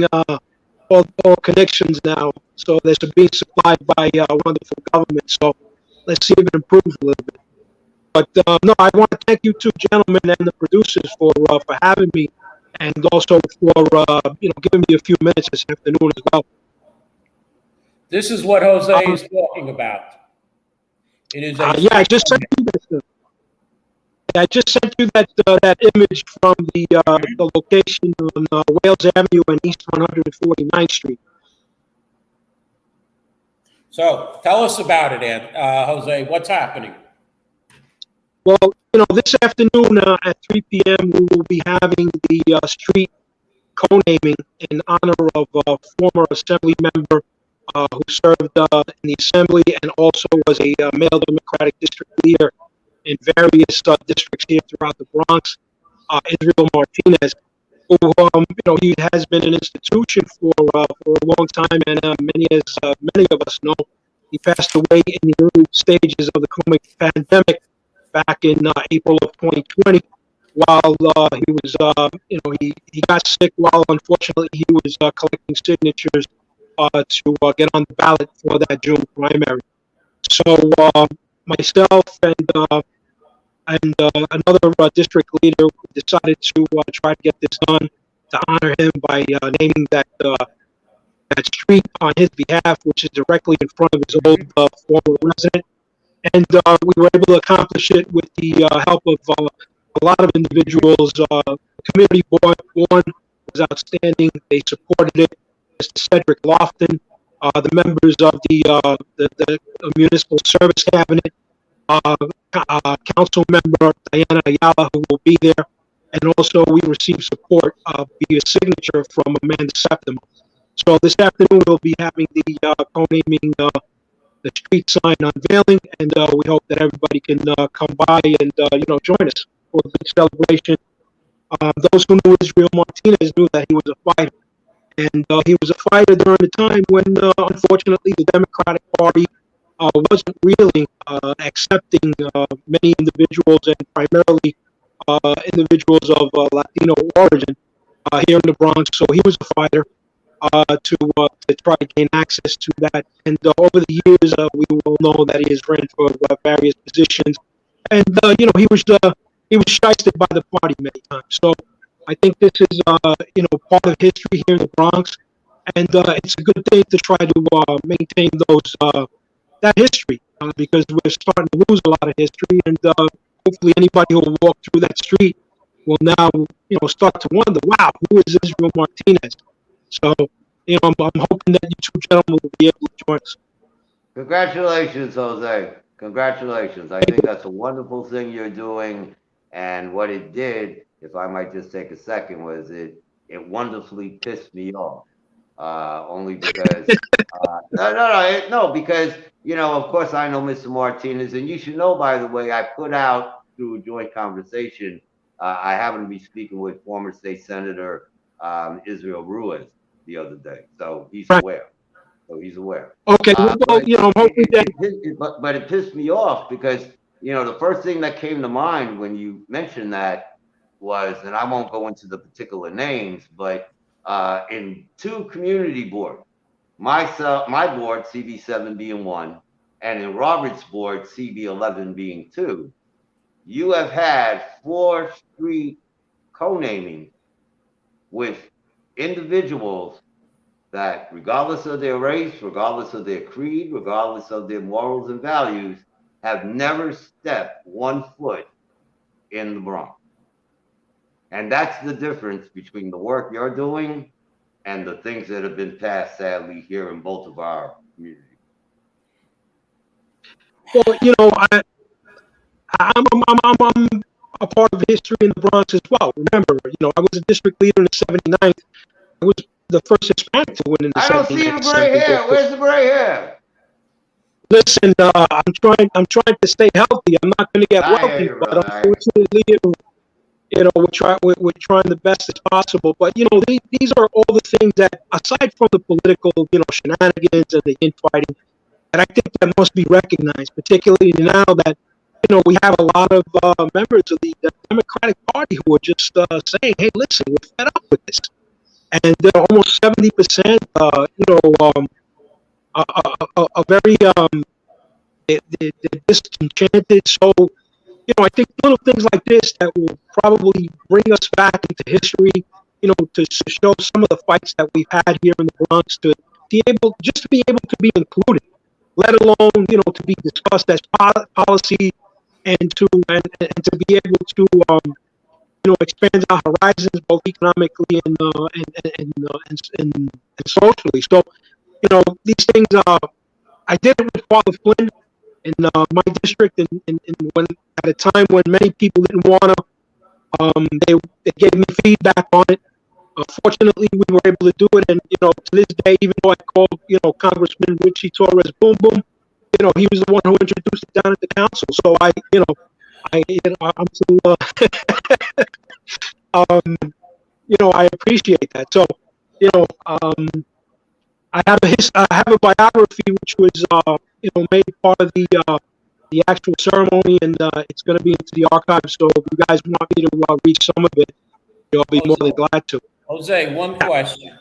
all connections now, so they're being supplied by wonderful government. So let's see if it improves a little bit. But no, I want to thank you two gentlemen and the producers for having me, and also for giving me a few minutes this afternoon as well. This is what Jose is talking about. It is. I just sent you that. I just sent you that image from the location on Wales Avenue and East 149th Street. So tell us about it, Jose. What's happening? Well, this afternoon at 3 p.m. we will be having the street co-naming in honor of a former assembly member who served in the assembly and also was a male Democratic district leader in various districts here throughout the Bronx, Israel Martinez, who he has been an institution for a long time, and many of us know he passed away in the early stages of the COVID pandemic back in April of 2020, while he was he got sick while unfortunately he was collecting signatures to get on the ballot for that June primary. So myself and another district leader decided to try to get this done to honor him by naming that street on his behalf, which is directly in front of his old former residence. And we were able to accomplish it with the help of a lot of individuals. The community board one was outstanding. They supported it. Mr. Cedric Lofton, the members of the municipal service cabinet, council member Diana Ayala, who will be there, and also we received support via signature from Amanda Septimo. So this afternoon we'll be having the co-naming the street sign unveiling, and we hope that everybody can come by and join us for a big celebration. Those who knew Israel Martinez knew that he was a fighter, and he was a fighter during the time when, unfortunately, the Democratic Party wasn't really accepting many individuals, and primarily individuals of Latino origin here in the Bronx. So he was a fighter to try to gain access to that. And over the years, we will know that he has ran for various positions, and he was shysted by the party many times. So I think this is part of history here in the Bronx, and it's a good thing to try to maintain that history because we're starting to lose a lot of history, and hopefully anybody who will walk through that street will now start to wonder, wow, who is Israel Martinez? So, I'm hoping that you two gentlemen will be able to join us. Congratulations, Jose. Congratulations. I think that's a wonderful thing you're doing. And what it did, if I might just take a second, was it wonderfully pissed me off. Only because, because, of course I know Mr. Martinez, and you should know, by the way, I put out through a joint conversation, I happen to be speaking with former state senator Israel Ruiz the other day. So he's aware. Okay, well, I'm hoping that. But it pissed me off because, the first thing that came to mind when you mentioned that was, and I won't go into the particular names, but in two community boards, my board, CB7 being one, and in Robert's board, CB11 being two, you have had 4 street co-naming with individuals that, regardless of their race, regardless of their creed, regardless of their morals and values, have never stepped 1 foot in the Bronx. And that's the difference between the work you're doing and the things that have been passed, sadly, here in both of our communities. Well, I'm a part of history in the Bronx as well. Remember, I was a district leader in the 79th. I was the first Hispanic to win in the 79th. I don't see the gray hair. Where's the gray hair? Listen, I'm trying to stay healthy. I'm not going to get wealthy, but unfortunately, we're trying the best as possible. But these are all the things that, aside from the political, shenanigans and the infighting, that I think that must be recognized, particularly now that we have a lot of members of the Democratic Party who are just saying, "Hey, listen, we're fed up with this," and almost 70%, are very they're disenchanted. So, I think little things like this that will probably bring us back into history, to show some of the fights that we've had here in the Bronx, to be able to be included, let alone, to be discussed as policy, and to be able to, expand our horizons both economically and socially. So, these things, I did it with Father Flynn in my district, and when at a time when many people didn't want to, they gave me feedback on it. Fortunately, we were able to do it, and to this day, even though I called Congressman Richie Torres Boom Boom, he was the one who introduced it down at the council. So I'm still, I appreciate that. So, I have a biography which was made part of the actual ceremony, and it's going to be into the archives. So if you guys want me to read some of it, I'll be more than glad to. Jose, one question.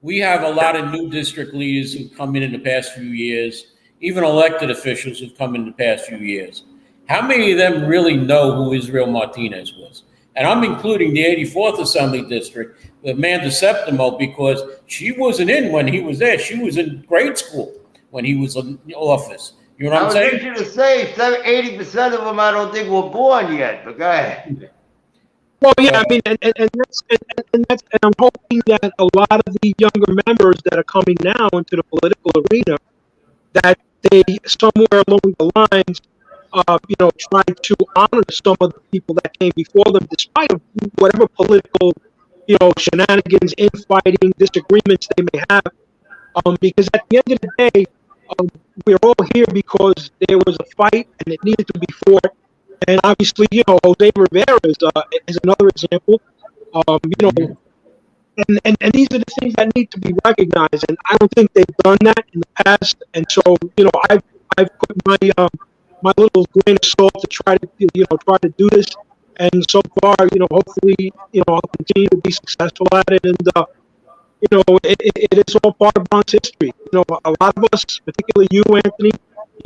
We have a lot of new district leaders who've come in the past few years, even elected officials who've come in the past few years. How many of them really know who Israel Martinez was? And I'm including the 84th Assembly District, Amanda Septimo, because she wasn't in when he was there. She was in grade school when he was in office. You know what I I'm was saying? itching to say 80% of them I don't think were born yet. But go ahead. Well, yeah, I mean, and I'm hoping that a lot of the younger members that are coming now into the political arena, that they somewhere along the lines, try to honor some of the people that came before them, despite of whatever political, shenanigans, infighting, disagreements they may have. Because at the end of the day, we're all here because there was a fight and it needed to be fought. And obviously, Jose Rivera is another example. And these are the things that need to be recognized. And I don't think they've done that in the past. And so, I've put my little grain of salt to try to do this. And so far, hopefully, I'll continue to be successful at it. And it is all part of Bronx history. A lot of us, particularly you, Anthony,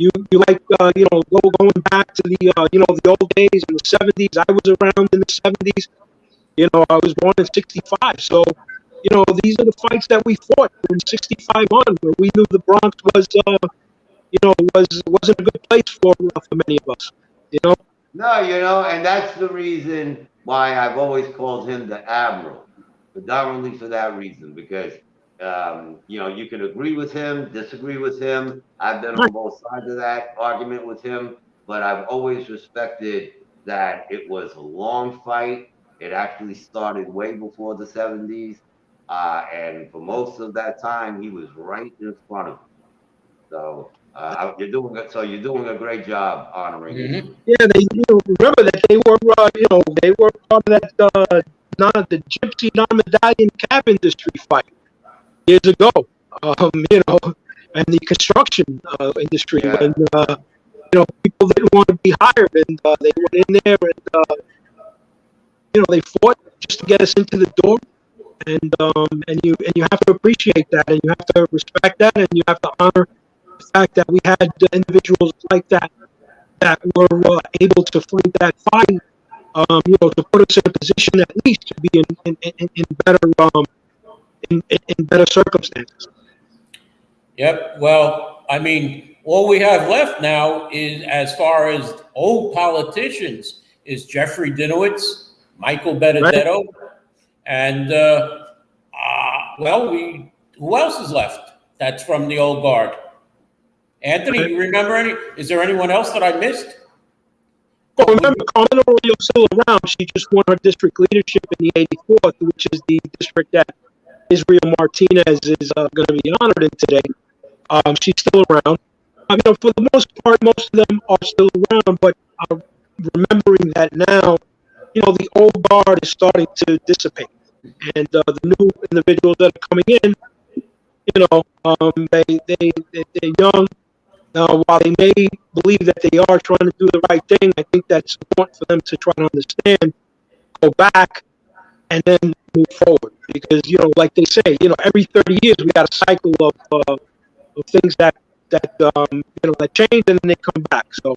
you like, going back to the old days in the 70s. I was around in the 70s. I was born in 65. So, these are the fights that we fought from 65 on, where we knew the Bronx wasn't a good place for many of us, No, and that's the reason why I've always called him the Admiral, predominantly for that reason, because you can agree with him, disagree with him. I've been on both sides of that argument with him, but I've always respected that it was a long fight. It actually started way before the 70s, and for most of that time, he was right in front of him. So you're doing a great job honoring him. Yeah, remember that they were part of that the gypsy non-medallion cab industry fight years ago. And the construction industry, Yeah. when people didn't want to be hired, and they went in there and they fought just to get us into the door. And you have to appreciate that, and you have to respect that, and you have to honor the fact that we had individuals like that were able to fight that fight, to put us in a position at least to be in better circumstances. Yep. Well, I mean, all we have left now is, as far as old politicians, is Jeffrey Dinowitz, Michael Benedetto, and who else is left? That's from the old guard. Anthony, you remember any? Is there anyone else that I missed? Well, remember, Carmen Arroyo's still around. She just won her district leadership in the 84th, which is the district that Israel Martinez is going to be honored in today. She's still around. For the most part, most of them are still around, but remembering that now, the old guard is starting to dissipate. And the new individuals that are coming in, they're young. While they may believe that they are trying to do the right thing, I think that's important for them to try to understand, go back, and then move forward. Because, like they say, every 30 years we got a cycle of things that change and then they come back. So,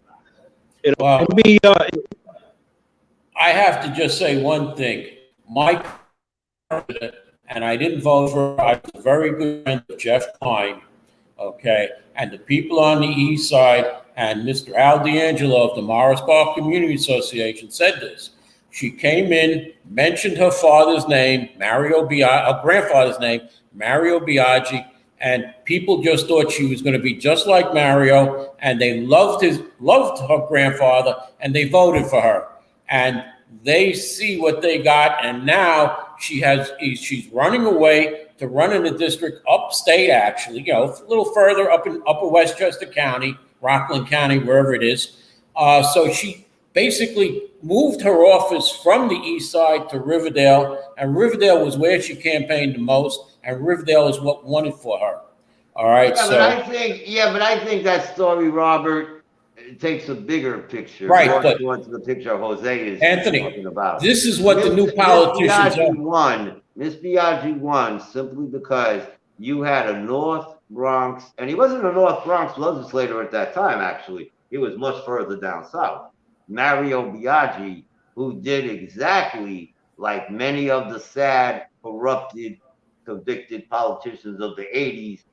Well, it'll be. I have to just say one thing. Mike, and I didn't vote for her. I was a very good friend of Jeff Klein, okay? And the people on the east side and Mr. Al D'Angelo of the Morris Park Community Association said this. She came in, mentioned her father's name, her grandfather's name, Mario Biaggi, and people just thought she was going to be just like Mario, and they loved her grandfather, and they voted for her. And they see what they got, and now she's running away to run in the district upstate, actually, a little further up in Upper Westchester County, Rockland County, wherever it is. So she basically moved her office from the east side to Riverdale, and Riverdale was where she campaigned the most, and Riverdale is what won it for her. All right. But I think that story, Robert, it takes a bigger picture. Right, more but towards the picture Jose is Anthony, talking about. this is what the new politicians are. Miss Biaggi won simply because you had a North Bronx, and he wasn't a North Bronx legislator at that time, actually. He was much further down south. Mario Biaggi, who did exactly like many of the sad, corrupted, convicted politicians of the 80s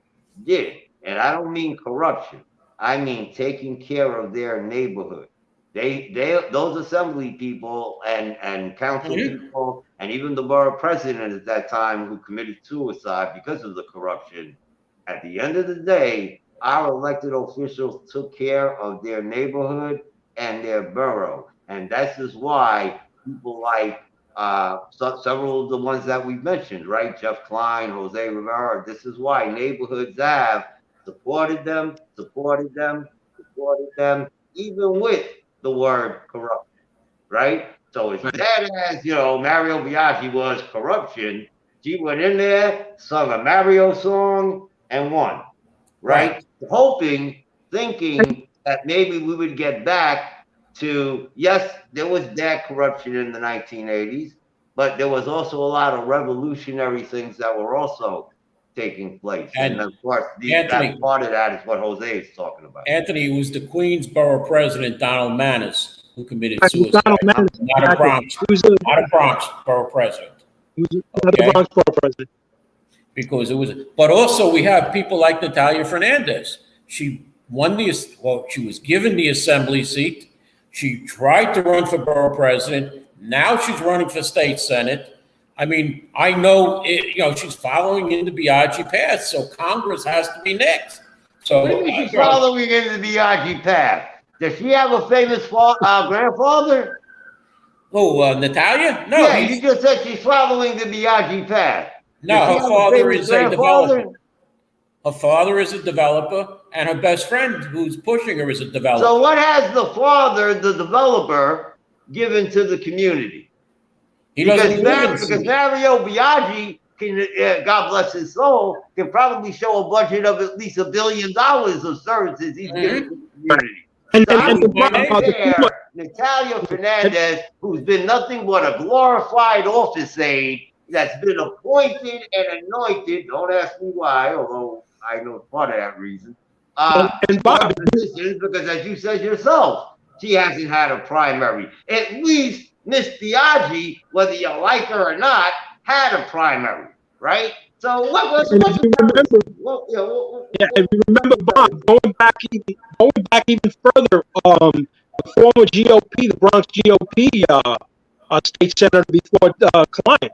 did. And I don't mean corruption. I mean taking care of their neighborhood. Those assembly people and council people and even the borough president at that time who committed suicide because of the corruption. At the end of the day, our elected officials took care of their neighborhood and their borough, and that's just why people like several of the ones that we've mentioned, right? Jeff Klein, Jose Rivera. This is why neighborhoods have supported them, supported them, supported them, even with the word corruption, right? So as bad as Mario Biaggi was corruption, she went in there, sung a Mario song, and won, right? Hoping, thinking that maybe we would get back to, yes, there was bad corruption in the 1980s, but there was also a lot of revolutionary things that were also taking place. And of course, that part of that is what Jose is talking about. Anthony, it was the Queensborough president, Donald Maness, who committed suicide. Not a Bronx borough president. Not a Bronx borough president. Because it was, but also we have people like Natalia Fernandez. She she was given the assembly seat. She tried to run for borough president. Now she's running for state senate. I mean, I know she's following in the Biaggi path, so Congress has to be next. So she's following in the Biaggi path. Does she have a famous grandfather? Oh, Natalia? No. Yeah, you just said she's following the Biaggi path. No, her father is a developer. Her father is a developer, and her best friend who's pushing her is a developer. So what has the father, the developer, given to the community? Because Mario Biaggi, God bless his soul, can probably show a budget of at least $1 billion of services he's giving to the community. Natalia Fernandez, who's been nothing but a glorified office aide, that's been appointed and anointed. Don't ask me why, although I know part of that reason. Because as you said yourself, she hasn't had a primary. At least Miss Biaggi, whether you like her or not, had a primary, right? So if you remember, Bob, going back even further, the former GOP, the Bronx GOP state senator before Klein.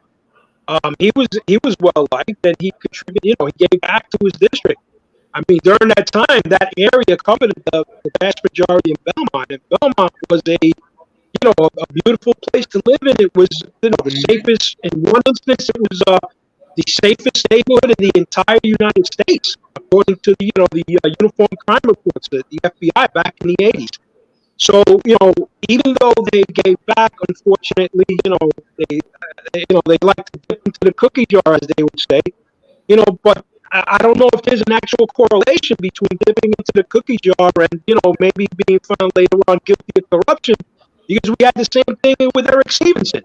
He was well liked, and he contributed. He gave back to his district. I mean, during that time, that area covered the vast majority of Belmont, and Belmont was a beautiful place to live in. It was the safest. In one instance, it was the safest neighborhood in the entire United States, according to the uniform crime reports of the FBI back in the 80s. So, even though they gave back, unfortunately, they like to dip into the cookie jar, as they would say, but I don't know if there's an actual correlation between dipping into the cookie jar and, maybe being found later on guilty of corruption, because we had the same thing with Eric Stevenson,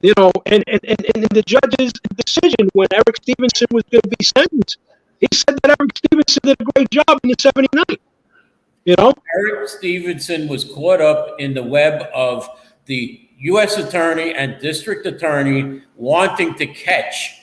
and the judge's decision when Eric Stevenson was going to be sentenced, he said that Eric Stevenson did a great job in the 79. Eric Stevenson was caught up in the web of the U.S. attorney and district attorney wanting to catch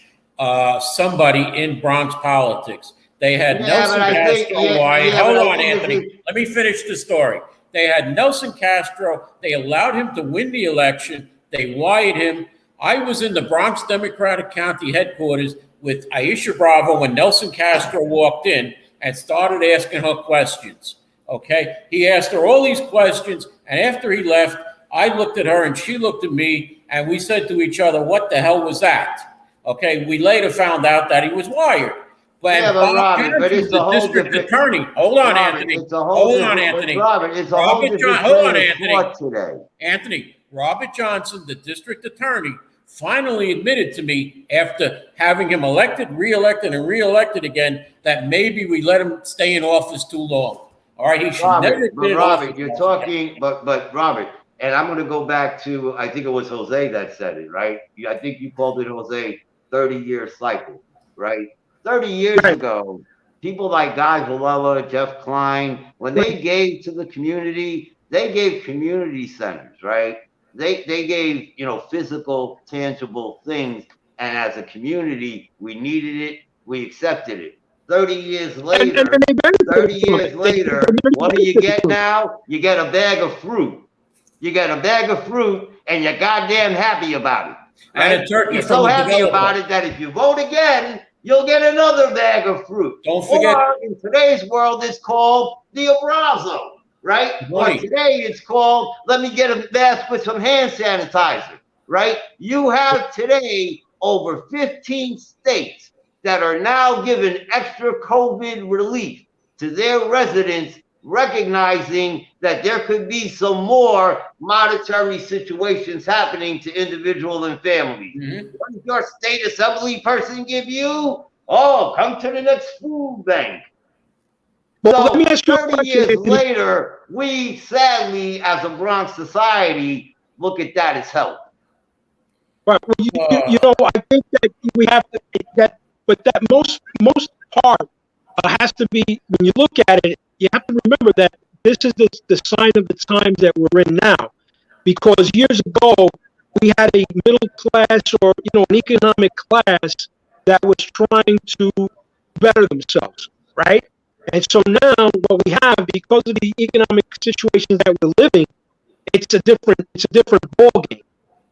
somebody in Bronx politics. They had Nelson Castro. Hold on, Anthony. Let me finish the story. They had Nelson Castro. They allowed him to win the election. They wired him. I was in the Bronx Democratic County headquarters with Aisha Bravo when Nelson Castro walked in and started asking her questions. Okay, he asked her all these questions, and after he left, I looked at her and she looked at me, and we said to each other, "What the hell was that?" Okay, we later found out that he was wired. But it's the district attorney. Hold on, Anthony. Hold on, Anthony. Anthony, Robert Johnson, the district attorney, finally admitted to me after having him elected, reelected, and reelected again that maybe we let him stay in office too long. All right, he should never have been. Robert, you're talking, but Robert, and I'm going to go back to, I think it was Jose that said it, right? I think you called it, Jose, 30-year cycle, right? 30 years ago, people like Guy Villela, Jeff Klein, when they gave to the community, they gave community centers, right? They gave, physical, tangible things, and as a community, we needed it, we accepted it. 30 years And later, they benefit 30 from years it. later, what do you get now? You get a bag of fruit. You get a bag of fruit, and you're goddamn happy about it. Right? And a turkey You're from so a happy developer. about it that if you vote again, you'll get another bag of fruit. Don't forget. Or in today's world, it's called the abrazo, right? Right. Or today it's called, let me get a mask with some hand sanitizer, right? You have today over 15 states that are now giving extra COVID relief to their residents, recognizing that there could be some more monetary situations happening to individuals and families. What does your state assembly person give you? Oh, come to the next food bank. Well, So let me ask you a 30 question, years Anthony. later, we sadly, as a Bronx society, look at that as help. Right. Well, you know, I think that we have to but that most part has to be, when you look at it, you have to remember that this is the sign of the times that we're in now. Because years ago, we had a middle class or, you know, an economic class that was trying to better themselves, right? And so now what we have, because of the economic situation that we're living, it's a different ballgame.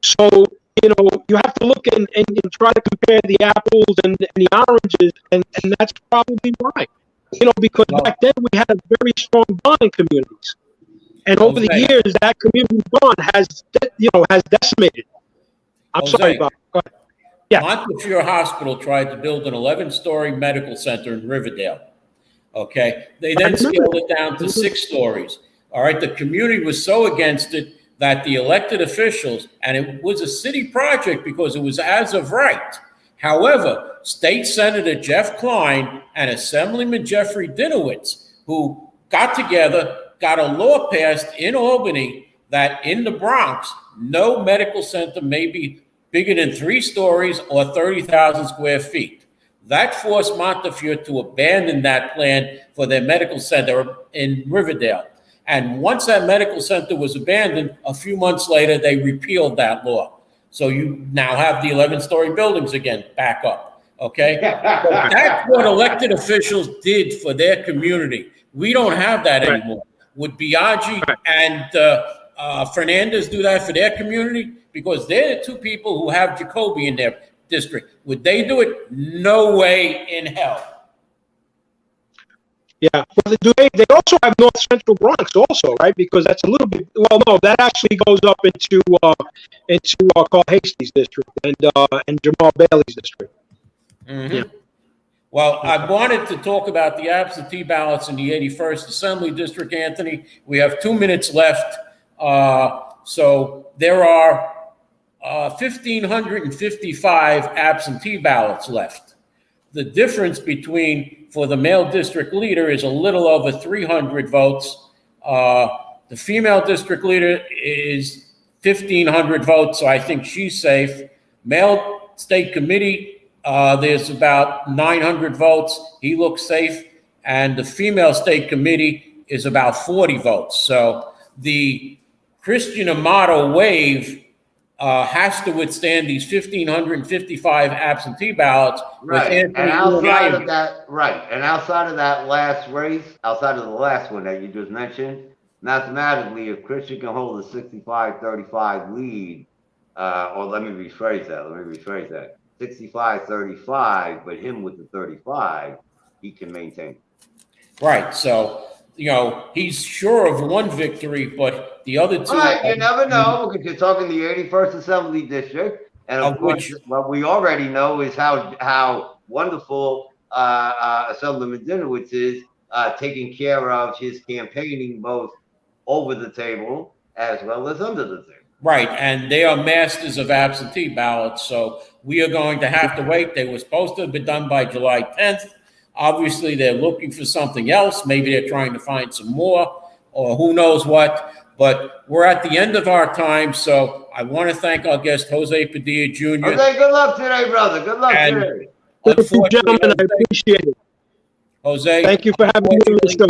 So, you know, you have to look and try to compare the apples and the oranges, and that's probably why. You know, because back then we had a very strong bond in communities. And over the years, that community bond has decimated. I'm sorry, Bob. Go ahead. Yeah. Montefiore Hospital tried to build an 11-story medical center in Riverdale. Okay. They then scaled it down to 6 stories. All right. The community was so against it that the elected officials, and it was a city project because it was as of right. However, State Senator Jeff Klein and Assemblyman Jeffrey Dinowitz, who got together, got a law passed in Albany that in the Bronx, no medical center may be bigger than 3 stories or 30,000 square feet. That forced Montefiore to abandon that plan for their medical center in Riverdale. And once that medical center was abandoned, a few months later, they repealed that law. So you now have the 11-story buildings again back up, okay? So that's what elected officials did for their community. We don't have that anymore. Would Biaggi and Fernandez do that for their community? Because they're the two people who have Jacoby in their district. Would they do it? No way in hell. Yeah, well, they also have North Central Bronx also, right? Because that's a little bit, well, no, that actually goes up into Carl Hasty's district and Jamal Bailey's district. Mm-hmm. Yeah. Well, I wanted to talk about the absentee ballots in the 81st Assembly District, Anthony. We have 2 minutes left. So there are 1,555 absentee ballots left. The difference for the male district leader is a little over 300 votes. The female district leader is 1,500 votes, so I think she's safe. Male state committee, there's about 900 votes. He looks safe. And the female state committee is about 40 votes. So the Christian Amato wave has to withstand these 1,555 absentee ballots. Right. And outside of that, and outside of that last race, outside of the last one that you just mentioned, mathematically, if Christian can hold a 65-35 lead, or let me rephrase that, 65-35, but him with the 35, he can maintain. Right. So, you know, he's sure of one victory, but the other two. Right, you never know, because you're talking the 81st Assembly District, and of course, what we already know is how wonderful Assemblyman Dinowitz is taking care of his campaigning both over the table as well as under the table. Right, and they are masters of absentee ballots, so we are going to have to wait. They were supposed to have been done by July 10th. Obviously, they're looking for something else. Maybe they're trying to find some more, or who knows what. But we're at the end of our time, so I want to thank our guest, Jose Padilla Jr. Jose, good luck today, brother. Good luck today. Thank you, gentlemen. I appreciate it. Jose, thank you for having me on the show.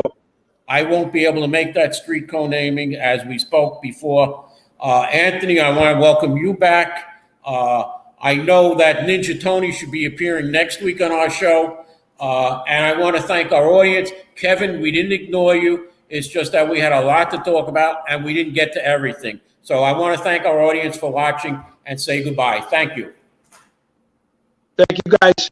I won't be able to make that street co-naming as we spoke before. Anthony, I want to welcome you back. I know that Ninja Tony should be appearing next week on our show. And I want to thank our audience. Kevin, we didn't ignore you. It's just that we had a lot to talk about and we didn't get to everything. So I want to thank our audience for watching and say goodbye. Thank you. Thank you, guys.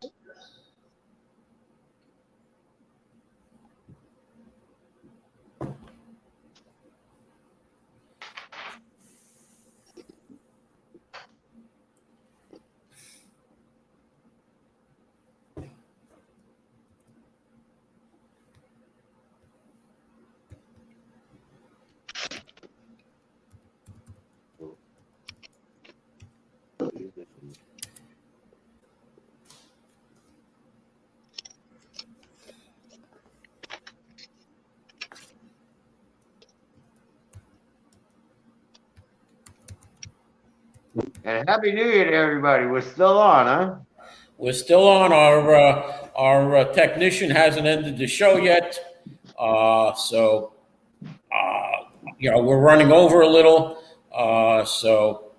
And Happy New Year to everybody. We're still on, huh? We're still on. Our technician hasn't ended the show yet. So we're running over a little. So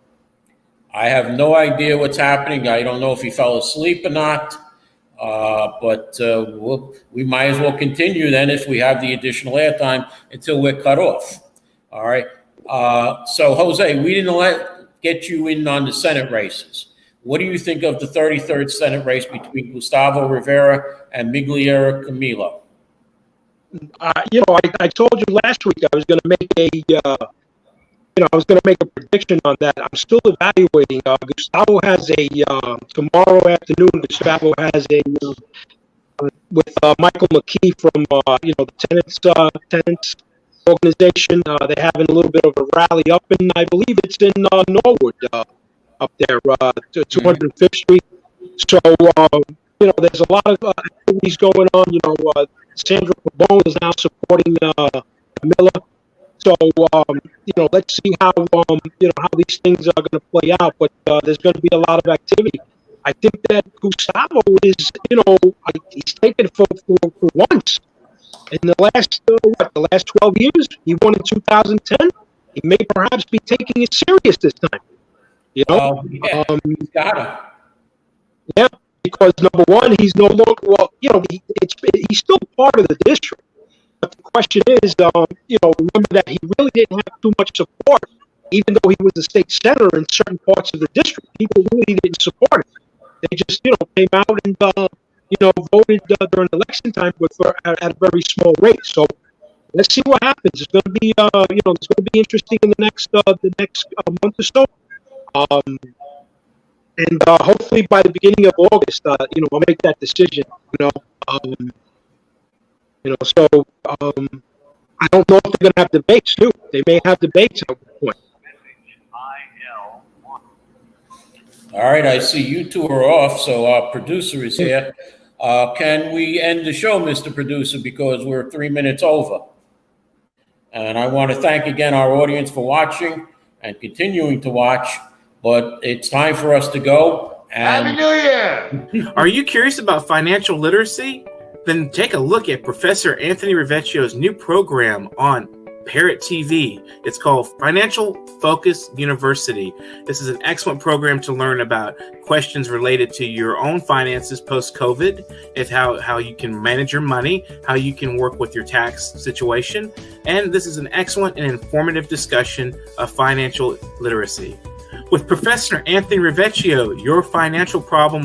I have no idea what's happening. I don't know if he fell asleep or not. But we might as well continue then if we have the additional airtime until we're cut off. All right. So, Jose, we didn't get you in on the Senate races. What do you think of the 33rd Senate race between Gustavo Rivera and Migliera Camilo? I told you last week I was going to make a prediction on that. I'm still evaluating. Gustavo has tomorrow afternoon. Gustavo has with Michael McKee from the tenants organization. They're having a little bit of a rally up in, I believe it's in Norwood, up there, 205th Street. So there's a lot of activities going on. Sandra Pabon is now supporting Camilla. So let's see how these things are going to play out. But there's going to be a lot of activity. I think that Gustavo is, he's taken it for once. In the last 12 years, he won in 2010. He may perhaps be taking it serious this time. He's got it. Yeah, because number one, he's no longer he's still part of the district. But the question is, remember that he really didn't have too much support, even though he was a state senator in certain parts of the district. People really didn't support him. They just, came out and, voted during election time at a very small rate. So let's see what happens. It's going to be, it's going to be interesting in the next month or so. And hopefully by the beginning of August, I'll make that decision. So I don't know if they're going to have debates too. They may have debates at one point. All right, I see you two are off, so our producer is here. Can we end the show, Mr. Producer, because we're 3 minutes over? And I want to thank again our audience for watching and continuing to watch, but it's time for us to go. And Happy New Year! Are you curious about financial literacy? Then take a look at Professor Anthony Riviecio's new program on Parrot TV. It's called Financial Focus University. This is an excellent program to learn about questions related to your own finances post-COVID, and how you can manage your money, how you can work with your tax situation. And this is an excellent and informative discussion of financial literacy. With Professor Anthony Rivieccio, your financial problem